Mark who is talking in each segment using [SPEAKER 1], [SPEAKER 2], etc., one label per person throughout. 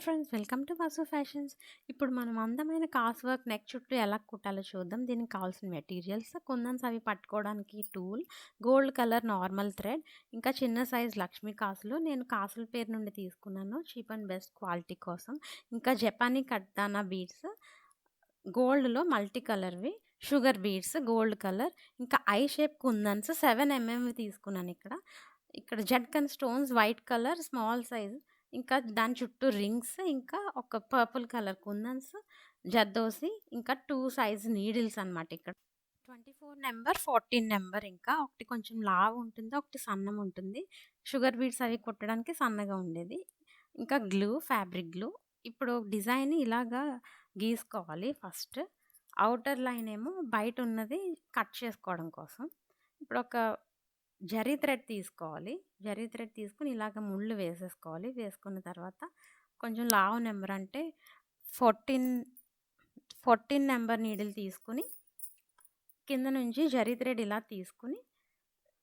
[SPEAKER 1] Friends, welcome to Vasu fashions. ఇప్పుడు మనం అందమైన కాస్ వర్క్ నెక్ చుట్టూ ఎలా కుట్టాలో చూద్దాం. దీనికి కావాల్సిన మెటీరియల్స్ కుందన్స్ అవి పట్టుకోవడానికి tool, gold colour normal thread, ఇంకా చిన్న సైజ్ లక్ష్మీ కాసులు. నేను కాసుల పేరు నుండి తీసుకున్నాను చీప్ అండ్ బెస్ట్ క్వాలిటీ కోసం. ఇంకా జపానీ కట్దానా బీడ్స్, గోల్డ్లో మల్టీ కలర్వి, షుగర్ బీడ్స్ గోల్డ్ కలర్, ఇంకా ఐ షేప్ కుందన్స్ 7 mm తీసుకున్నాను. ఇక్కడ జట్కన్ stones white colour small size, ఇంకా దాని చుట్టూ రింగ్స్, ఇంకా ఒక పర్పుల్ కలర్ కుందన్స్, జర్దోసి, ఇంకా 2 సైజ్ నీడిల్స్ అనమాట. ఇక్కడ 24 నెంబర్ 14 నెంబర్, ఇంకా ఒకటి కొంచెం లావు ఉంటుంది, ఒకటి సన్నం ఉంటుంది. షుగర్ బీడ్స్ అవి కుట్టడానికి సన్నగా ఉండేది. ఇంకా గ్లూ, ఫ్యాబ్రిక్ గ్లూ. ఇప్పుడు డిజైన్ ఇలాగా గీసుకోవాలి. ఫస్ట్ అవుటర్ లైన్ ఏమో బయట ఉన్నది కట్ చేసుకోవడం కోసం. ఇప్పుడు ఒక జరీ థ్రెడ్ తీసుకోవాలి. జరీ థ్రెడ్ తీసుకుని ఇలాగ ముళ్ళు వేసేసుకోవాలి. వేసుకున్న తర్వాత కొంచెం లావు నెంబర్ అంటే 14 నెంబర్ నీడిల్ తీసుకుని కింద నుంచి జరీ థ్రెడ్ ఇలా తీసుకుని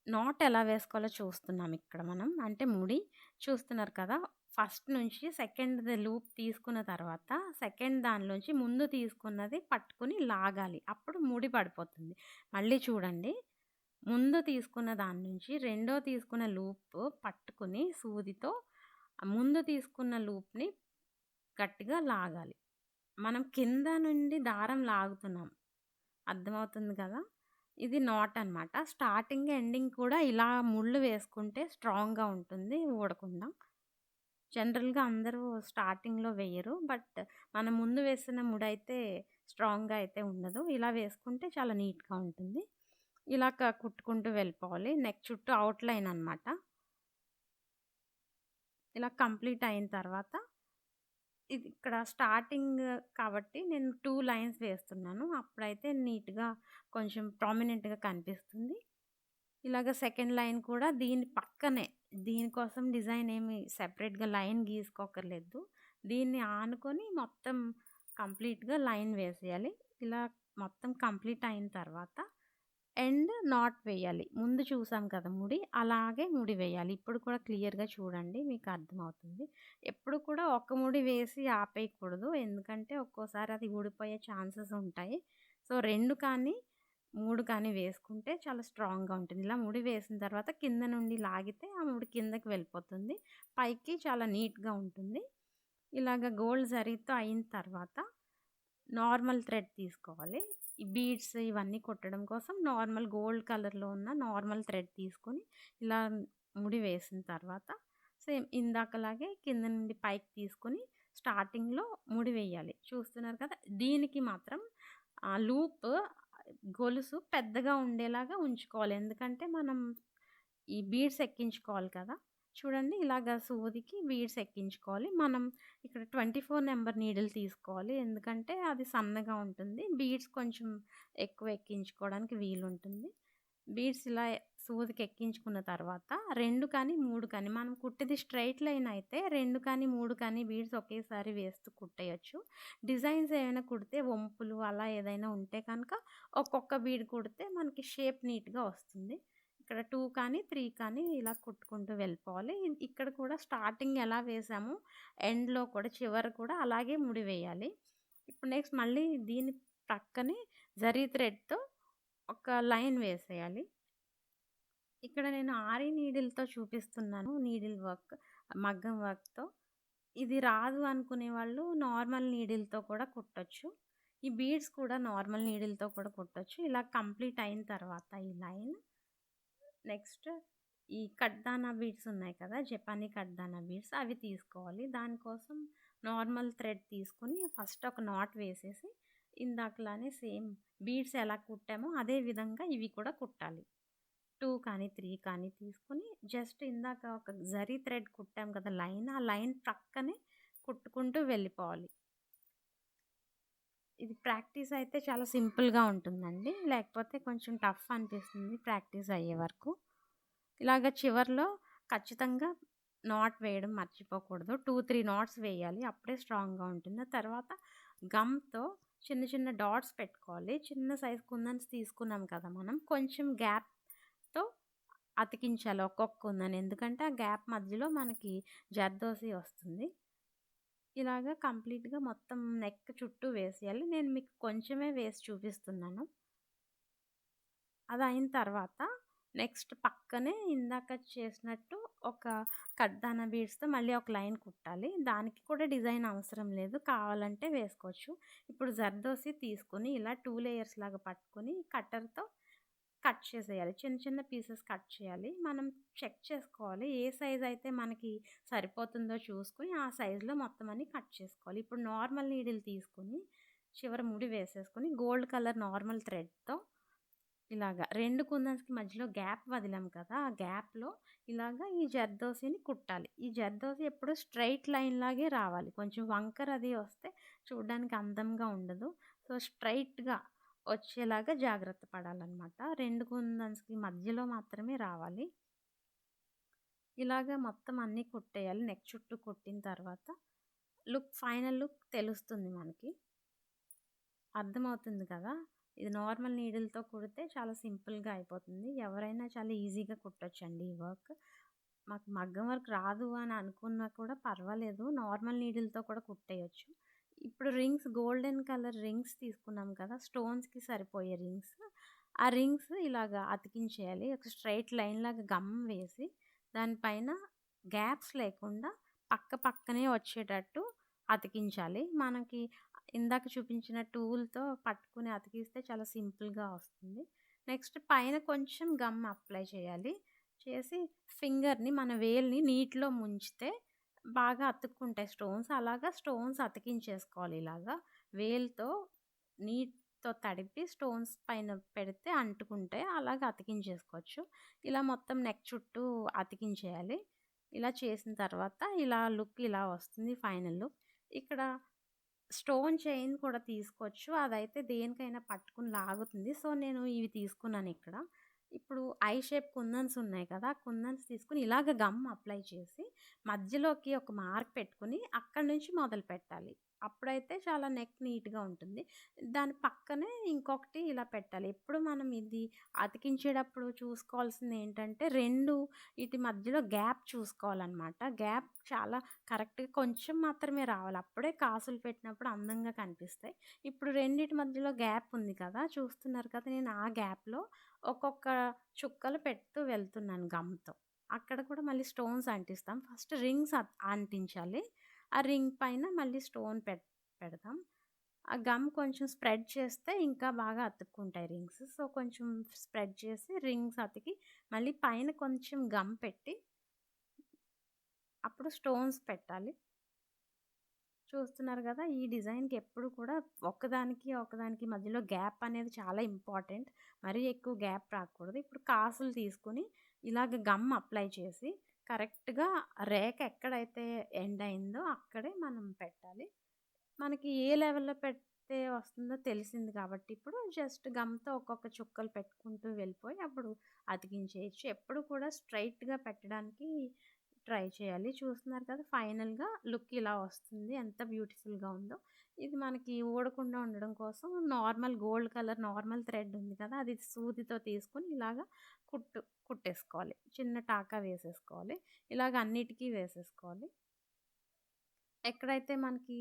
[SPEAKER 1] నాట్ ఎలా వేసుకోవాలో చూస్తున్నాం ఇక్కడ మనం. అంటే ముడి చూస్తున్నారు కదా, ఫస్ట్ నుంచి సెకండ్ లూప్ తీసుకున్న తర్వాత సెకండ్ దానిలోంచి ముందు తీసుకున్నది పట్టుకుని లాగాలి, అప్పుడు ముడి పడిపోతుంది. మళ్ళీ చూడండి, ముందు తీసుకున్న దాని నుంచి రెండో తీసుకున్న లూప్ పట్టుకుని సూదితో ముందు తీసుకున్న లూప్ని గట్టిగా లాగాలి. మనం కింద నుండి దారం లాగుతున్నాం, అర్థమవుతుంది కదా. ఇది నాట్ అనమాట. స్టార్టింగ్ ఎండింగ్ కూడా ఇలా ముళ్ళు వేసుకుంటే స్ట్రాంగ్గా ఉంటుంది, ఊడకుండా. జనరల్గా అందరూ స్టార్టింగ్లో వేయరు, బట్ మనం ముందు వేసిన ముడైతే స్ట్రాంగ్గా అయితే ఉండదు. ఇలా వేసుకుంటే చాలా నీట్గా ఉంటుంది. ఇలా కుట్టుకుంటూ వెళ్ళిపోవాలి. నెక్ చుట్టూ అవుట్లైన్ అనమాట. ఇలా కంప్లీట్ అయిన తర్వాత ఇది ఇక్కడ స్టార్టింగ్ కాబట్టి నేను 2 లైన్స్ వేస్తున్నాను. అప్పుడైతే నీట్గా కొంచెం ప్రామినెంట్గా కనిపిస్తుంది. ఇలాగ సెకండ్ లైన్ కూడా దీని పక్కనే, దీనికోసం డిజైన్ ఏమి సెపరేట్గా లైన్ గీసుకోకర్లేదు. దీన్ని ఆనుకొని మొత్తం కంప్లీట్గా లైన్ వేసేయాలి. ఇలా మొత్తం కంప్లీట్ అయిన తర్వాత ఎండ్ నాట్ వేయాలి. ముందు చూసాం కదా ముడి, అలాగే ముడి వేయాలి. ఇప్పుడు కూడా క్లియర్గా చూడండి, మీకు అర్థమవుతుంది. ఎప్పుడు కూడా ఒక ముడి వేసి ఆపేయకూడదు, ఎందుకంటే ఒక్కోసారి అది ఊడిపోయే ఛాన్సెస్ ఉంటాయి. సో 2 కానీ 3 కానీ వేసుకుంటే చాలా స్ట్రాంగ్గా ఉంటుంది. ఇలా ముడి వేసిన తర్వాత కింద నుండి లాగితే ఆ ముడి కిందకి వెళ్ళిపోతుంది, పైకి చాలా నీట్గా ఉంటుంది. ఇలాగ గోల్డ్ జరీతో అయిన తర్వాత నార్మల్ థ్రెడ్ తీసుకోవాలి. ఈ బీడ్స్ ఇవన్నీ కుట్టడం కోసం నార్మల్ గోల్డ్ కలర్లో ఉన్న నార్మల్ థ్రెడ్ తీసుకొని ఇలా ముడి వేసిన తర్వాత సేమ్ ఇందాకలాగే కింద నుండి పైకి తీసుకొని స్టార్టింగ్లో ముడి వేయాలి. చూస్తున్నారు కదా, దీనికి మాత్రం లూప్ గొలుసు పెద్దగా ఉండేలాగా ఉంచుకోవాలి, ఎందుకంటే మనం ఈ బీడ్స్ ఎక్కించుకోవాలి కదా. చూడండి, ఇలాగ సూదికి బీడ్స్ ఎక్కించుకోవాలి. మనం ఇక్కడ 24 నెంబర్ నీడిల్ తీసుకోవాలి, ఎందుకంటే అది సన్నగా ఉంటుంది. బీడ్స్ కొంచెం ఎక్కువ ఎక్కించుకోవడానికి వీలుంటుంది. బీడ్స్ ఇలా సూదికి ఎక్కించుకున్న తర్వాత 2 కానీ 3 కానీ, మనం కుట్టేది స్ట్రైట్ లైన్ అయితే 2 కానీ 3 కానీ బీడ్స్ ఒకేసారి వేస్తూ కుట్టేయచ్చు. డిజైన్స్ ఏమైనా కుడితే వంపులు అలా ఏదైనా ఉంటే కనుక ఒక్కొక్క బీడ్ కుడితే మనకి షేప్ నీట్గా వస్తుంది. ఇక్కడ 2 కానీ 3 కానీ ఇలా కుట్టుకుంటూ వెళ్ళిపోవాలి. ఇక్కడ కూడా స్టార్టింగ్ ఎలా వేసామో ఎండ్లో కూడా చివర కూడా అలాగే ముడి వేయాలి. ఇప్పుడు నెక్స్ట్ మళ్ళీ దీని పక్కనే జరీ థ్రెడ్తో ఒక లైన్ వేసేయాలి. ఇక్కడ నేను ఆరి నీడిల్తో చూపిస్తున్నాను, నీడిల్ వర్క్, మగ్గం వర్క్తో. ఇది రాదు అనుకునే వాళ్ళు నార్మల్ నీడిల్తో కూడా కుట్టచ్చు. ఈ బీడ్స్ కూడా నార్మల్ నీడిల్తో కూడా కుట్టచ్చు. ఇలా కంప్లీట్ అయిన తర్వాత ఈ లైన్ నెక్స్ట్ ఈ కట్దానా బీడ్స్ ఉన్నాయి కదా, జపానీ కట్దానా బీడ్స్, అవి తీసుకోవాలి. దానికోసం నార్మల్ థ్రెడ్ తీసుకొని ఫస్ట్ ఒక నాట్ వేసేసి ఇందాకలానే సేమ్ బీడ్స్ ఎలా కుట్టామో అదే విధంగా ఇవి కూడా కుట్టాలి. 2 కానీ 3 కానీ తీసుకొని జస్ట్ ఇందాక ఒక జరీ థ్రెడ్ కుట్టాం కదా లైన్, ఆ లైన్ ప్రక్కనే కుట్టుకుంటూ వెళ్ళిపోవాలి. ఇది ప్రాక్టీస్ అయితే చాలా సింపుల్గా ఉంటుందండి, లేకపోతే కొంచెం టఫ్ అనిపిస్తుంది ప్రాక్టీస్ అయ్యే వరకు. ఇలాగ చివర్లో ఖచ్చితంగా నాట్ వేయడం మర్చిపోకూడదు. 2-3 నాట్స్ వేయాలి, అప్పుడే స్ట్రాంగ్గా ఉంటుంది. ఆ తర్వాత గమ్తో చిన్న చిన్న డాట్స్ పెట్టుకోవాలి. చిన్న సైజ్ కుందన్స్ తీసుకున్నాం కదా మనం, కొంచెం గ్యాప్తో అతికించాలి ఒక్కొక్క కుందన్, ఎందుకంటే ఆ గ్యాప్ మధ్యలో మనకి జర్దోసి వస్తుంది. ఇలాగా కంప్లీట్‌గా మొత్తం నెక్ చుట్టూ వేసేయాలి. నేను మీకు కొంచెమే వేసి చూపిస్తున్నాను. అదయిన తర్వాత నెక్స్ట్ పక్కనే ఇందాక చేసినట్టు ఒక కడ్దానా బీడ్స్‌తో మళ్ళీ ఒక లైన్ కుట్టాలి. దానికి కూడా డిజైన్ అవసరం లేదు. కావాలంటే వేసుకోవచ్చు. ఇప్పుడు జర్దోసి తీసుకొని ఇలా 2 లేయర్స్ లాగా పట్టుకొని కట్టర్‌తో కట్ చేసేయాలి. చిన్న చిన్న పీసెస్ కట్ చేయాలి. మనం చెక్ చేసుకోవాలి. ఏ సైజ్ అయితే మనకి సరిపోతుందో చూసుకొని ఆ సైజులో మొత్తం అన్ని కట్ చేసుకోవాలి. ఇప్పుడు నార్మల్ నీడిల్ తీసుకొని చివర ముడి వేసేసుకొని గోల్డ్ కలర్ నార్మల్ థ్రెడ్‌తో ఇలాగా 2 కుందన్స్‌కి మధ్యలో గ్యాప్ వదిలాం కదా! ఆ గ్యాప్‌లో ఇలాగా ఈ జర్దోసిని కుట్టాలి. ఈ జర్దోసి ఎప్పుడు స్ట్రెయిట్ లైన్ లాగే రావాలి. కొంచెం వంకర అది వస్తే చూడ్డానికి అందంగా ఉండదు. సో, స్ట్రెయిట్‌గా వచ్చేలాగా జాగ్రత్త పడాలనమాట. 2 కుందన్స్‌కి మధ్యలో మాత్రమే రావాలి. ఇలాగ మొత్తం అన్నీ కుట్టేయాలి. నెక్ చుట్టూ కుట్టిన తర్వాత ఫైనల్ లుక్ తెలుస్తుంది మనకి. అర్థమవుతుంది కదా! ఇది నార్మల్ నీడిల్‌తో కుడితే చాలా సింపుల్‌గా అయిపోతుంది. ఎవరైనా చాలా ఈజీగా కుట్టొచ్చండి ఈ వర్క్. మాకు మగ్గం వర్క్ రాదు అని అనుకున్నా కూడా పర్వాలేదు. నార్మల్ నీడిల్‌తో కూడా కుట్టేయొచ్చు. ఇప్పుడు గోల్డెన్ కలర్ రింగ్స్ తీసుకున్నాం కదా! స్టోన్స్‌కి సరిపోయే రింగ్స్. ఆ రింగ్స్ ఇలాగా అతికించేయాలి. ఒక స్ట్రెయిట్ లైన్‌లాగా గమ్ వేసి దానిపైన గ్యాప్స్ లేకుండా పక్కనే వచ్చేటట్టు అతికించాలి. మనకి ఇందాక చూపించిన టూల్‌తో పట్టుకొని అతికిస్తే చాలా సింపుల్‌గా వస్తుంది. నెక్స్ట్ పైన కొంచెం గమ్ అప్లై చేయాలి. చేసి ఫింగర్‌ని మన వేలుని నీటిలో ముంచితే బాగా అతుక్కుంటాయి స్టోన్స్. అలాగా స్టోన్స్ అతికించేసుకోవాలి ఇలాగా. వేలుతో నీటితో తడిపి స్టోన్స్ పైన పెడితే అంటుకుంటాయి. అలాగా అతికించేసుకోవచ్చు. ఇలా మొత్తం నెక్ చుట్టూ అతికించేయాలి. ఇలా చేసిన తర్వాత ఇలా లుక్ ఇలా వస్తుంది ఫైనల్ లుక్. ఇక్కడ స్టోన్ చైన్ కూడా తీసుకోవచ్చు. అదైతే దేనికైనా పట్టుకొని లాగుతుంది. సో, నేను ఇవి తీసుకున్నానిక్కడ. ఇప్పుడు ఐ షేప్ కుందన్స్ ఉన్నాయి కదా! ఆ కుందన్స్ తీసుకొని ఇలాగ గమ్ అప్లై చేసి మధ్యలోకి ఒక మార్క్ పెట్టుకొని అక్కడి నుంచి మొదలుపెట్టాలి. అప్పుడైతే చాలా నెక్ నీట్‌గా ఉంటుంది. దాని పక్కనే ఇంకొకటి ఇలా పెట్టాలి. ఎప్పుడు మనం ఇది అతికించేటప్పుడు చూసుకోవాల్సిందేంటంటే 2 ఈటి మధ్యలో గ్యాప్ చూసుకోవాలనమాట. గ్యాప్ చాలా కరెక్ట్‌గా కొంచెం మాత్రమే రావాలి. అప్పుడే కాసులు పెట్టినప్పుడు అందంగా కనిపిస్తాయి. ఇప్పుడు రెండిటి మధ్యలో గ్యాప్ ఉంది కదా! చూస్తున్నారు కదా! నేను ఆ గ్యాప్‌లో ఒక్కొక్క చుక్కలు పెడుతూ వెళ్తున్నాను గమ్‌తో. అక్కడ కూడా మళ్ళీ స్టోన్స్ అంటిస్తాం. ఫస్ట్ రింగ్స్ అంటించాలి. ఆ రింగ్ పైన మళ్ళీ స్టోన్ పెడదాం. ఆ గమ్ కొంచెం స్ప్రెడ్ చేస్తే ఇంకా బాగా అతుక్కుంటాయి రింగ్స్. సో, కొంచెం స్ప్రెడ్ చేసి రింగ్స్ అతికి మళ్ళీ పైన కొంచెం గమ్ పెట్టి అప్పుడు స్టోన్స్ పెట్టాలి. చూస్తున్నారు గదా! ఈ డిజైన్‌కి ఎప్పుడు కూడా ఒకదానికి మధ్యలో గ్యాప్ అనేది చాలా ఇంపార్టెంట్. మరీ ఎక్కువ గ్యాప్ రాకూడదు. ఇప్పుడు కాసులు తీసుకొని ఇలాగ గమ్ అప్లై చేసి కరెక్ట్‌గా రేఖ ఎక్కడైతే ఎండ్ అయిందో అక్కడే మనం పెట్టాలి. మనకి ఏ లెవెల్‌లో పెడితే వస్తుందో తెలిసింది కాబట్టి ఇప్పుడు జస్ట్ గమ్‌తో ఒక్కొక్క చుక్కలు పెట్టుకుంటూ వెళ్ళిపోయి అప్పుడు అతికించేయొచ్చు. ఎప్పుడు కూడా స్ట్రెయిట్‌గా పెట్టడానికి ట్రై చేయాలి. చూస్తున్నారు కదా! ఫైనల్‌గా లుక్ ఇలా వస్తుంది. ఎంత బ్యూటిఫుల్‌గా ఉందో. ఇది మనకి ఊడకుండా ఉండడం కోసం గోల్డ్ కలర్ నార్మల్ థ్రెడ్ ఉంది కదా! అది సూదితో తీసుకొని ఇలాగా కుట్టేసుకోవాలి. చిన్న టాకా వేసేసుకోవాలి. ఇలాగ అన్నిటికి వేసేసుకోవాలి. ఎక్కడైతే మనకి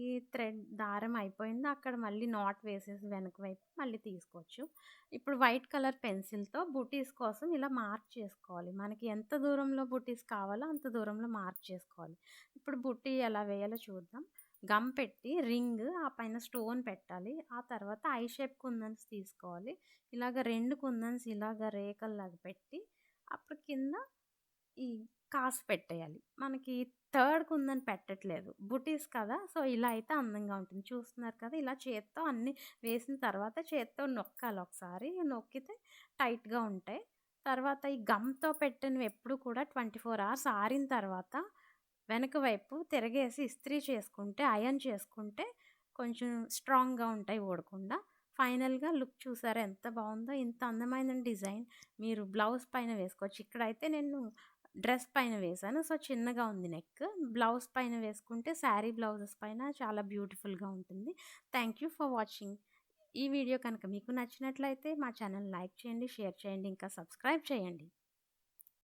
[SPEAKER 1] దారం అయిపోయిందో అక్కడ మళ్ళీ నాట్ వేసేసి వెనక వైపు మళ్ళీ తీసుకోవచ్చు. ఇప్పుడు వైట్ కలర్ పెన్సిల్‌తో బుటీస్ కోసం ఇలా మార్క్ చేసుకోవాలి. మనకి ఎంత దూరంలో బుటీస్ కావాలో అంత దూరంలో మార్క్ చేసుకోవాలి. ఇప్పుడు బుటీ ఎలా వేయాలో చూద్దాం. గమ్ పెట్టి ఆ పైన స్టోన్ పెట్టాలి. ఆ తర్వాత ఐ షేప్ కుందన్స్ తీసుకోవాలి. ఇలాగ 2 కుందన్స్ ఇలాగ రేఖల్లాగా పెట్టి అప్పుడు కింద ఈ కాసు పెట్టేయాలి. మనకి థర్డ్‌కుందని పెట్టట్లేదు. బుటీస్ కదా! సో, ఇలా అయితే అందంగా ఉంటుంది. చూస్తున్నారు కదా! ఇలా చేత్తో అన్నీ వేసిన తర్వాత చేత్తో నొక్కాలి ఒకసారి. నొక్కితే టైట్‌గా ఉంటాయి. తర్వాత ఈ గమ్‌తో పెట్టినవి ఎప్పుడు కూడా 24 అవర్స్ ఆరిన తర్వాత వెనక వైపు తిరగేసి ఇస్త్రీ చేసుకుంటే, ఐరన్ చేసుకుంటే కొంచెం స్ట్రాంగ్‌గా ఉంటాయి ఊడకుండా. ఫైనల్‌గా లుక్ చూసారా ఎంత బావుందో! ఇంత అందమైన డిజైన్ మీరు బ్లౌజ్ పైన వేసుకోవచ్చు. ఇక్కడైతే నేను డ్రెస్ పైన వేశాను. సో, చిన్నగా ఉంది నెక్. బ్లౌజ్ పైన వేసుకుంటే శారీ బ్లౌజెస్ పైన చాలా బ్యూటిఫుల్‌గా ఉంటుంది. Thank you for watching. ఈ వీడియో కనుక మీకు నచ్చినట్లయితే మా ఛానల్ లైక్ చేయండి, షేర్ చేయండి, ఇంకా సబ్స్క్రైబ్ చేయండి.